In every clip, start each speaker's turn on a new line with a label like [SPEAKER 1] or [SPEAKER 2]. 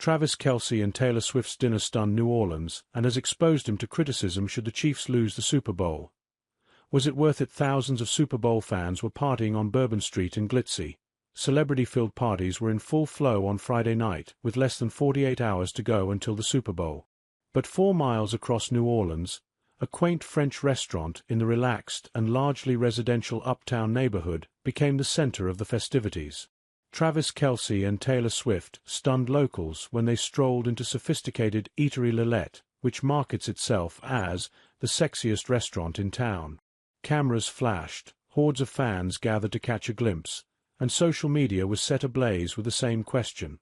[SPEAKER 1] Travis Kelce and Taylor Swift's dinner stunned New Orleans and has exposed him to criticism should the Chiefs lose the Super Bowl. Was it worth it? Thousands of Super Bowl fans were partying on Bourbon Street in glitzy, celebrity-filled parties were in full flow on Friday night, with less than 48 hours to go until the Super Bowl. But 4 miles across New Orleans, a quaint French restaurant in the relaxed and largely residential uptown neighborhood became the center of the festivities. Travis Kelce and Taylor Swift stunned locals when they strolled into sophisticated Eatery Lillet, which markets itself as the sexiest restaurant in town. Cameras flashed, hordes of fans gathered to catch a glimpse, and social media was set ablaze with the same question: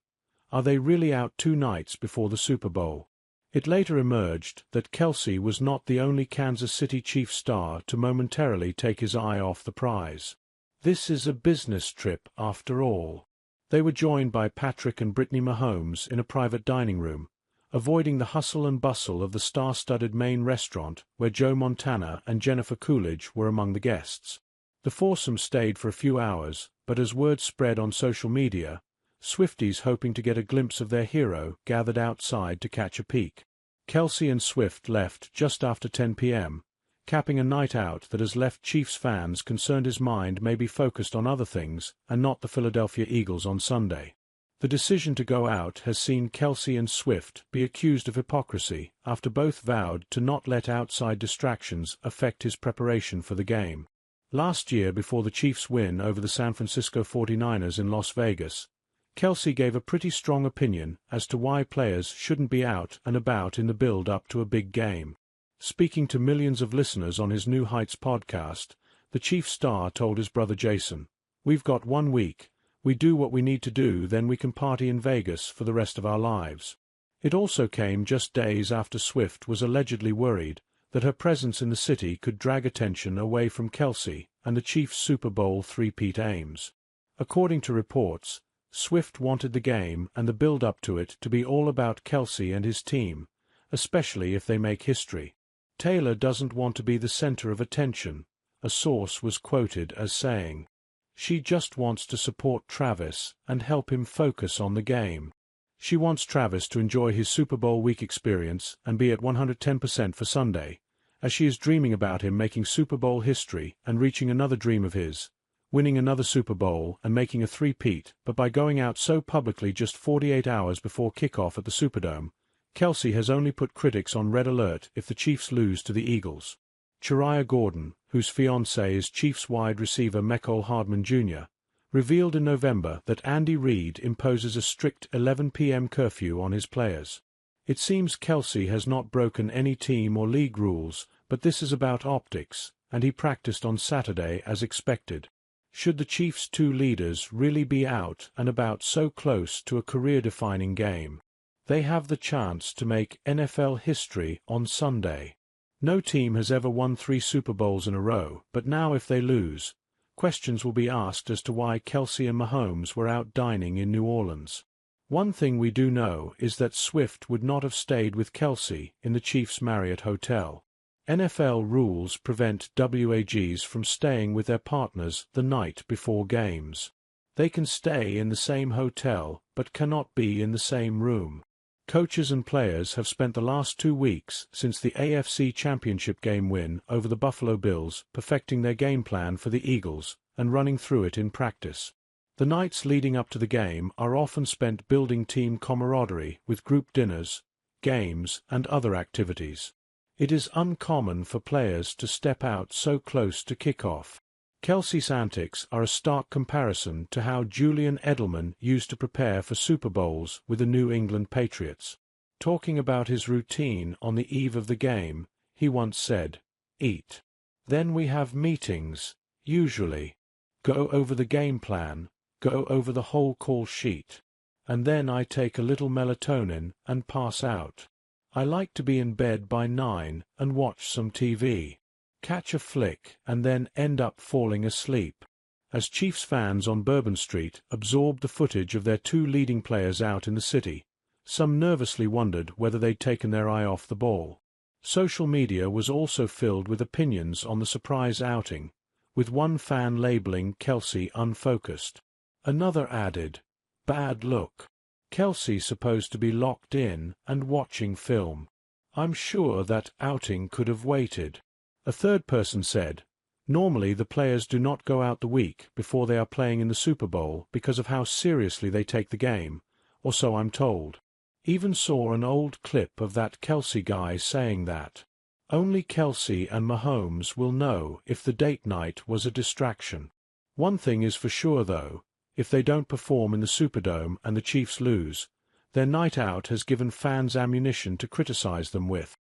[SPEAKER 1] are they really out 2 nights before the Super Bowl? It later emerged that Kelce was not the only Kansas City Chiefs star to momentarily take his eye off the prize. This is a business trip, after all. They were joined by Patrick and Brittany Mahomes in a private dining room, avoiding the hustle and bustle of the star-studded main restaurant where Joe Montana and Jennifer Coolidge were among the guests. The foursome stayed for a few hours, but as word spread on social media, Swifties hoping to get a glimpse of their hero gathered outside to catch a peek. Kelce and Swift left just after 10 p.m., capping a night out that has left Chiefs fans concerned his mind may be focused on other things and not the Philadelphia Eagles on Sunday. The decision to go out has seen Kelce and Swift be accused of hypocrisy after both vowed to not let outside distractions affect his preparation for the game. Last year, before the Chiefs' win over the San Francisco 49ers in Las Vegas, Kelce gave a pretty strong opinion as to why players shouldn't be out and about in the build-up to a big game. Speaking to millions of listeners on his New Heights podcast, the Chiefs star told his brother Jason, "We've got 1 week. We do what we need to do, then we can party in Vegas for the rest of our lives." It also came just days after Swift was allegedly worried that her presence in the city could drag attention away from Kelce and the Chiefs' Super Bowl three-peat aims. According to reports, Swift wanted the game and the build-up to it to be all about Kelce and his team, especially if they make history. Taylor doesn't want to be the center of attention, a source was quoted as saying. She just wants to support Travis and help him focus on the game. She wants Travis to enjoy his Super Bowl week experience and be at 110% for Sunday, as she is dreaming about him making Super Bowl history and reaching another dream of his, winning another Super Bowl and making a three-peat. But by going out so publicly just 48 hours before kickoff at the Superdome, Kelce has only put critics on red alert if the Chiefs lose to the Eagles. Chariah Gordon, whose fiancé is Chiefs wide receiver Mecole Hardman Jr., revealed in November that Andy Reid imposes a strict 11 p.m. curfew on his players. It seems Kelce has not broken any team or league rules, but this is about optics, and he practiced on Saturday as expected. Should the Chiefs' 2 leaders really be out and about so close to a career-defining game? They have the chance to make NFL history on Sunday. No team has ever won 3 Super Bowls in a row, but now if they lose, questions will be asked as to why Kelce and Mahomes were out dining in New Orleans. One thing we do know is that Swift would not have stayed with Kelce in the Chiefs' Marriott Hotel. NFL rules prevent WAGs from staying with their partners the night before games. They can stay in the same hotel but cannot be in the same room. Coaches and players have spent the last 2 weeks since the AFC Championship game win over the Buffalo Bills perfecting their game plan for the Eagles and running through it in practice. The nights leading up to the game are often spent building team camaraderie with group dinners, games, and other activities. It is uncommon for players to step out so close to kickoff. Kelce's antics are a stark comparison to how Julian Edelman used to prepare for Super Bowls with the New England Patriots. Talking about his routine on the eve of the game, he once said, "Eat. Then we have meetings, usually. Go over the game plan, go over the whole call sheet. And then I take a little melatonin and pass out. I like to be in bed by 9 and watch some TV. Catch a flick and then end up falling asleep." As Chiefs fans on Bourbon Street absorbed the footage of their 2 leading players out in the city, some nervously wondered whether they'd taken their eye off the ball. Social media was also filled with opinions on the surprise outing, with one fan labeling Kelce unfocused. Another added, "Bad look." Kelce supposed to be locked in and watching film. I'm sure that outing could have waited. A third person said, normally the players do not go out the week before they are playing in the Super Bowl because of how seriously they take the game, or so I'm told. Even saw an old clip of that Kelce guy saying that. Only Kelce and Mahomes will know if the date night was a distraction. One thing is for sure though, if they don't perform in the Superdome and the Chiefs lose, their night out has given fans ammunition to criticize them with.